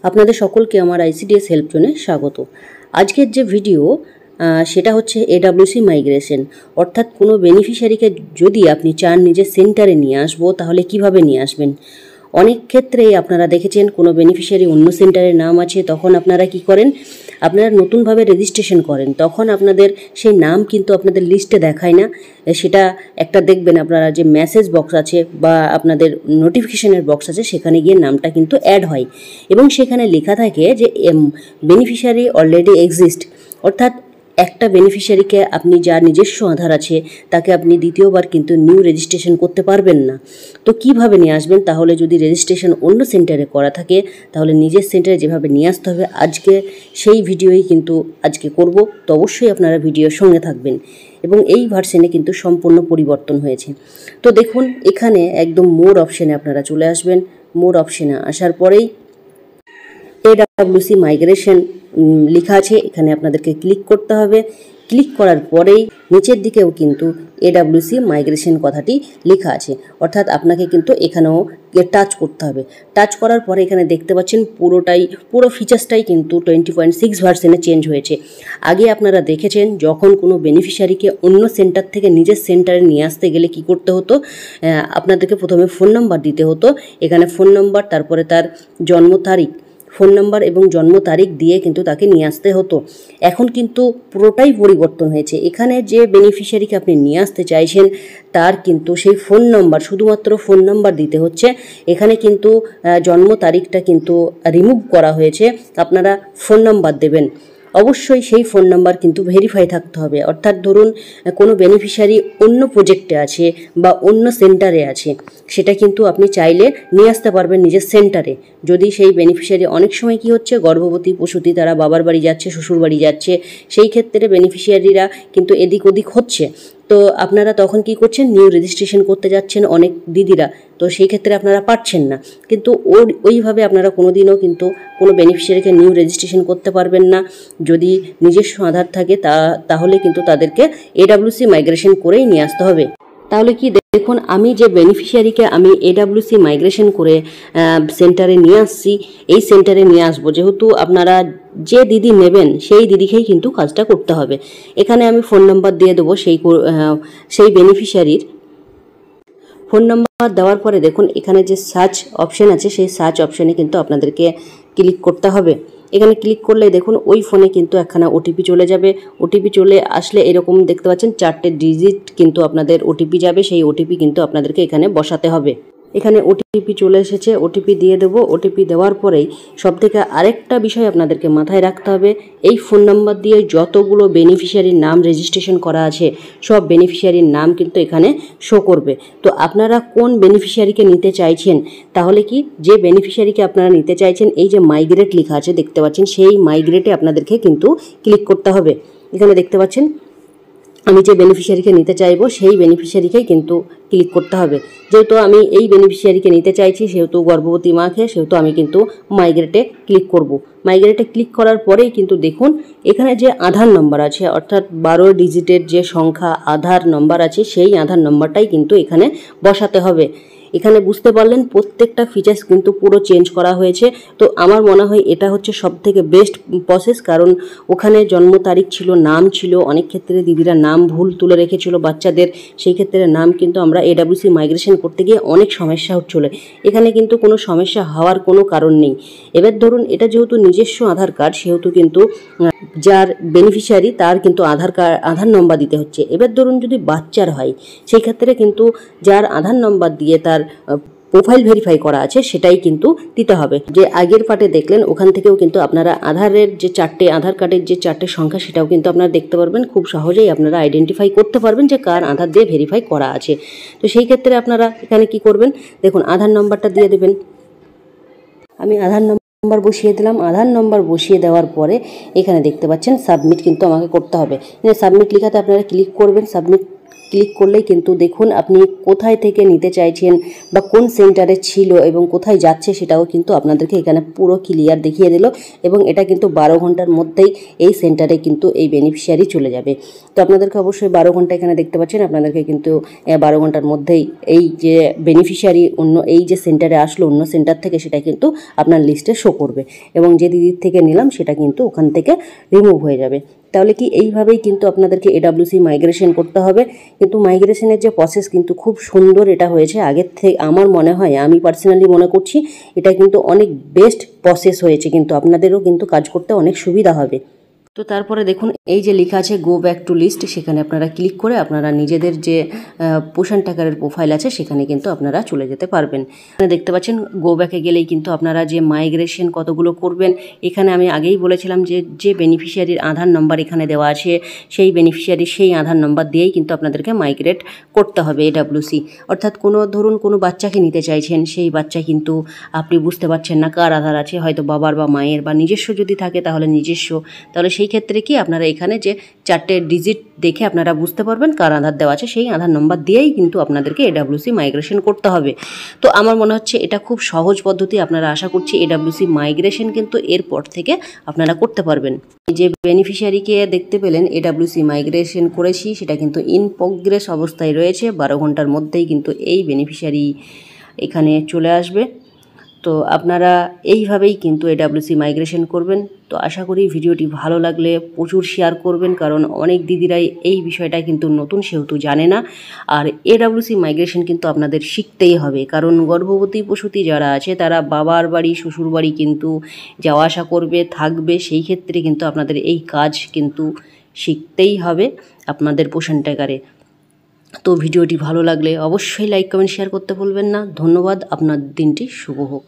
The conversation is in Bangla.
আপনাদের সকলকে আমার আইসিডিএস হেল্প জোনে স্বাগত। আজকের যে ভিডিও সেটা হচ্ছে এডাব্লিউসি মাইগ্রেশন, অর্থাৎ কোনো বেনিফিশিয়ারিকে যদি আপনি চান নিজের সেন্টারে নিয়ে আসবো তাহলে কিভাবে নিয়ে আসবেন। অনেক ক্ষেত্রেই আপনারা দেখেছেন কোনো বেনিফিশিয়ারি অন্য সেন্টারের নাম আছে, তখন আপনারা কি করেন, আপনারা নতুনভাবে রেজিস্ট্রেশন করেন, তখন আপনাদের সেই নাম কিন্তু আপনাদের লিস্টে দেখায় না। সেটা একটা দেখবেন আপনারা যে মেসেজ বক্স আছে বা আপনাদের নোটিফিকেশনের বক্স আছে, সেখানে গিয়ে নামটা কিন্তু অ্যাড হয় এবং সেখানে লেখা থাকে যে বেনিফিশিয়ারি অলরেডি এক্সিস্ট, অর্থাৎ একটা বেনিফিশিয়ারিকে আপনি যার নিজস্ব আধার আছে তাকে আপনি দ্বিতীয়বার কিন্তু নিউ রেজিস্ট্রেশন করতে পারবেন না। তো কিভাবে নিয়ে আসবেন, তাহলে যদি রেজিস্ট্রেশন অন্য সেন্টারে করা থাকে তাহলে নিজের সেন্টারে যেভাবে নিয়ে আসতে হবে আজকে সেই ভিডিওই কিন্তু আজকে করব। তো অবশ্যই আপনারা ভিডিওর সঙ্গে থাকবেন এবং এই ভার্সনে কিন্তু সম্পূর্ণ পরিবর্তন হয়েছে। তো দেখুন এখানে একদম মোর অপশানে আপনারা চলে আসবেন। মোর অপশানে আসার পরেই এডাব্লিউসি মাইগ্রেশন লেখা আছে, এখানে আপনাদেরকে ক্লিক করতে হবে। ক্লিক করার পরেই নিচের দিকেও কিন্তু এডাব্লিউসি মাইগ্রেশন কথাটি লেখা আছে, অর্থাৎ আপনাকে কিন্তু এখানেও টাচ করতে হবে। টাচ করার পরে এখানে দেখতে পাচ্ছেন পুরো ফিচার্সটাই কিন্তু 20.6 ভার্সনে চেঞ্জ হয়েছে। আগে আপনারা দেখেছেন যখন কোনো বেনিফিশিয়ারিকে অন্য সেন্টার থেকে নিজের সেন্টারে নিয়ে আসতে গেলে কি করতে হতো, আপনাদেরকে প্রথমে ফোন নাম্বার দিতে হতো। এখানে ফোন নাম্বার, তারপরে তার জন্ম তারিখ, ফোন নাম্বার এবং জন্ম তারিখ দিয়ে কিন্তু তাকে নিয়ে আসতে হতো। এখন কিন্তু পুরোটাই পরিবর্তন হয়েছে। এখানে যে বেনিফিশিয়ারিকে আপনি নিয়ে আসতে চাইছেন তার কিন্তু সেই ফোন নাম্বার, শুধুমাত্র ফোন নাম্বার দিতে হচ্ছে। এখানে কিন্তু জন্ম তারিখটা কিন্তু রিমুভ করা হয়েছে, আপনারা ফোন নাম্বার দেবেন। অবশ্যই সেই ফোন নাম্বার কিন্তু ভেরিফাই থাকতে হবে, অর্থাৎ ধরুন কোনো বেনিফিশিয়ারি অন্য প্রজেক্টে আছে বা অন্য সেন্টারে আছে, সেটা কিন্তু আপনি চাইলে নিয়ে আসতে পারবেন নিজের সেন্টারে। যদি সেই বেনিফিশিয়ারি, অনেক সময় কি হচ্ছে, গর্ভবতী প্রসূতি তারা বাবার বাড়ি যাচ্ছে, শ্বশুর বাড়ি যাচ্ছে, সেই ক্ষেত্রে বেনিফিশিয়ারিরা কিন্তু এদিক ওদিক হচ্ছে। তো আপনারা তখন কি করছেন, নিউ রেজিস্ট্রেশন করতে যাচ্ছেন অনেক দিদিরা, তো সেই ক্ষেত্রে আপনারা পারছেন না। কিন্তু ওইভাবে আপনারা কোনোদিনও কিন্তু কোনো বেনিফিশিয়ারিকে নিউ রেজিস্ট্রেশন করতে পারবেন না। যদি নিজস্ব আধার থাকে তাহলে কিন্তু তাদেরকে এডাব্লিউসি মাইগ্রেশন করেই নিয়ে আসতে হবে। তাহলে কি দেখুন, আমি যে বেনিফিশিয়ারিকে আমি এডাব্লিউসি মাইগ্রেশন করে সেন্টারে নিয়ে আসছি, এই সেন্টারে নিয়ে আসবো, যেহেতু আপনারা যে দিদি নেবেন সেই দিদিকেই কিন্তু কাজটা করতে হবে। এখানে আমি ফোন নাম্বার দিয়ে দেবো সেই বেনিফিশিয়ারির। ফোন নাম্বার দেওয়ার পরে দেখুন এখানে যে সার্চ অপশান আছে, সেই সার্চ অপশানে কিন্তু আপনাদেরকে ক্লিক করতে হবে। এখানে ক্লিক করলে দেখুন ওই ফোনে কিন্তু একখানা ওটিপি চলে যাবে। ওটিপি চলে আসলে এরকম দেখতে পাচ্ছেন 4টে ডিজিট কিন্তু আপনাদের ওটিপি যাবে, সেই ওটিপি কিন্তু আপনাদেরকে এখানে বসাতে হবে। এখানে ওটিপি চলে এসেছে, ওটিপি দিয়ে দেবো। ওটিপি দেওয়ার পরেই সবথেকে আরেকটা বিষয় আপনাদেরকে মাথায় রাখতে হবে, এই ফোন নাম্বার দিয়ে যতগুলো বেনিফিশিয়ারির নাম রেজিস্ট্রেশন করা আছে সব বেনিফিশিয়ারির নাম কিন্তু এখানে শো করবে। তো আপনারা কোন বেনিফিশিয়ারিকে নিতে চাইছেন, তাহলে কি যে বেনিফিশিয়ারিকে আপনারা নিতে চাইছেন, এই যে মাইগ্রেট লেখা আছে দেখতে পাচ্ছেন, সেই মাইগ্রেটে আপনাদেরকে কিন্তু ক্লিক করতে হবে। এখানে দেখতে পাচ্ছেন আমি যে বেনিফিশিয়ারিকে নিতে চাইবো সেই বেনিফিশিয়ারিকেই কিন্তু ক্লিক করতে হবে। যেহেতু আমি এই বেনিফিশিয়ারিকে নিতে চাইছি, সেহেতু গর্ভবতী মাকে, সেহেতু আমি কিন্তু মাইগ্রেটে ক্লিক করব। মাইগ্রেটে ক্লিক করার পরেই কিন্তু দেখুন এখানে যে আধার নম্বর আছে, অর্থাৎ 12 ডিজিটের যে সংখ্যা আধার নম্বর আছে, সেই আধার নম্বরটাই কিন্তু এখানে বসাতে হবে। এখানে বুঝতে পারলেন প্রত্যেকটা ফিচার্স কিন্তু পুরো চেঞ্জ করা হয়েছে। তো আমার মনে হয় এটা হচ্ছে সবথেকে বেস্ট প্রসেস, কারণ ওখানে জন্ম তারিখ ছিল, নাম ছিল, অনেক ক্ষেত্রে দিদিরা নাম ভুল তুলে রেখেছিল বাচ্চাদের, সেই ক্ষেত্রে নাম কিন্তু আমরা এডাব্লিউসি মাইগ্রেশন করতে গিয়ে অনেক সমস্যা হচ্ছিল। এখানে কিন্তু কোনো সমস্যা হওয়ার কোনো কারণ নেই। এবার ধরুন এটা যেহেতু নিজস্ব আধার কার্ড, সেহেতু কিন্তু যার বেনিফিশিয়ারি তার কিন্তু আধার নম্বর দিতে হচ্ছে। এবার ধরুন যদি বাচ্চার হয়, সেই ক্ষেত্রে কিন্তু যার আধার নম্বর দিয়ে তার প্রোফাইল ভেরিফাই করা আছে সেটাই কিন্তু দিতে হবে। যে আগের পার্টে দেখলেন ওখান থেকেও কিন্তু আপনারা আধারের যে আধার কার্ডের যে 4টে সংখ্যা সেটাও কিন্তু আপনারা দেখতে পারবেন, খুব সহজেই আপনারা আইডেন্টিফাই করতে পারবেন যে কার আধার দিয়ে ভেরিফাই করা আছে। তো সেই ক্ষেত্রে আপনারা এখানে কি করবেন, দেখুন আধার নম্বরটা দিয়ে দেবেন। আমি আধার নম্বর বসিয়ে দিলাম। আধার নম্বর বসিয়ে দেওয়ার পরে এখানে দেখতে পাচ্ছেন সাবমিট কিন্তু আমাকে করতে হবে। সাবমিট লেখাতে আপনারা ক্লিক করবেন। সাবমিট ক্লিক করলেই কিন্তু দেখুন আপনি কোথায় থেকে নিতে চাইছেন বা কোন সেন্টারে ছিল এবং কোথায় যাচ্ছে সেটাও কিন্তু আপনাদেরকে এখানে পুরো ক্লিয়ার দেখিয়ে দিল। এবং এটা কিন্তু 12 ঘন্টার মধ্যেই এই সেন্টারে কিন্তু এই বেনিফিশিয়ারি চলে যাবে। তো আপনাদেরকে অবশ্যই 12 ঘন্টা এখানে দেখতে পাচ্ছেন, আপনাদেরকে কিন্তু 12 ঘন্টার মধ্যেই এই যে বেনিফিশিয়ারি অন্য এই যে সেন্টারে আসলো অন্য সেন্টার থেকে সেটা কিন্তু আপনার লিস্টে শো করবে এবং যে দিদির থেকে নিলাম সেটা কিন্তু ওখান থেকে রিমুভ হয়ে যাবে। তাহলে কি এইভাবেই কিন্তু আপনাদেরকে এডাব্লিউসি মাইগ্রেশন করতে হবে। কিন্তু মাইগ্রেশনের যে প্রসেস কিন্তু খুব সুন্দর এটা হয়েছে আগের থেকে, আমার মনে হয়, আমি পার্সোনালি মনে করছি এটা কিন্তু অনেক বেস্ট প্রসেস হয়েছে, কিন্তু আপনাদেরও কিন্তু কাজ করতে অনেক সুবিধা হবে। তো তারপরে দেখুন এই যে লেখা আছে গো ব্যাক টু লিস্ট, সেখানে আপনারা ক্লিক করে আপনারা নিজেদের যে পোষণ ট্র্যাকারের প্রোফাইল আছে সেখানে কিন্তু আপনারা চলে যেতে পারবেন। এখানে দেখতে পাচ্ছেন গো ব্যাকে গেলেই কিন্তু আপনারা যে মাইগ্রেশন কতগুলো করবেন, এখানে আমি আগেই বলেছিলাম যে বেনিফিশিয়ারির আধার নম্বর এখানে দেওয়া আছে সেই বেনিফিশিয়ারির সেই আধার নম্বর দিয়েই কিন্তু আপনাদেরকে মাইগ্রেট করতে হবে এডাব্লিউসি। অর্থাৎ ধরুন কোনো বাচ্চাকে নিতে চাইছেন, সেই বাচ্চা কিন্তু আপনি বুঝতে পারছেন না কার আধার আছে, হয়তো বাবার বা মায়ের বা নিজস্ব যদি থাকে তাহলে নিজস্ব, তাহলে সেই ক্ষেত্রে কি আপনারা এখানে যে 4টে ডিজিট দেখে আপনারা বুঝতে পারবেন কার আধার দেওয়া আছে, সেই আধার নম্বর দিয়েই কিন্তু আপনাদেরকে এডাব্লিউসি মাইগ্রেশন করতে হবে। তো আমার মনে হচ্ছে এটা খুব সহজ পদ্ধতি, আপনারা আশা করছি এডাব্লিউসি মাইগ্রেশন কিন্তু এরপর থেকে আপনারা করতে পারবেন। যে বেনিফিশিয়ারিকে দেখতে পেলেন এডাব্লিউসি মাইগ্রেশন করেছি সেটা কিন্তু ইন প্রোগ্রেস অবস্থায় রয়েছে, 12 ঘন্টার মধ্যেই কিন্তু এই বেনিফিশিয়ারি এখানে চলে আসবে। তো আপনারা এইভাবেই কিন্তু এডাব্লিউসি মাইগ্রেশন করবেন। তো আশা করি ভিডিওটি ভালো লাগলে প্রচুর শেয়ার করবেন, কারণ অনেক দিদিরাই এই বিষয়টা কিন্তু নতুন, সেহেতু জানে না। আর এডাব্লিউসি মাইগ্রেশন কিন্তু আপনাদের শিখতেই হবে, কারণ গর্ভবতী প্রসূতি যারা আছে তারা বাবার বাড়ি শ্বশুর বাড়ি কিন্তু যাওয়া আসা করবে, থাকবে, সেই ক্ষেত্রে কিন্তু আপনাদের এই কাজ কিন্তু শিখতেই হবে আপনাদের পোষণ ট্র্যাকারে। তো ভিডিওটি ভালো লাগলে অবশ্যই লাইক কমেন্ট শেয়ার করতে ভুলবেন না। ধন্যবাদ, আপনার দিনটি শুভ হোক।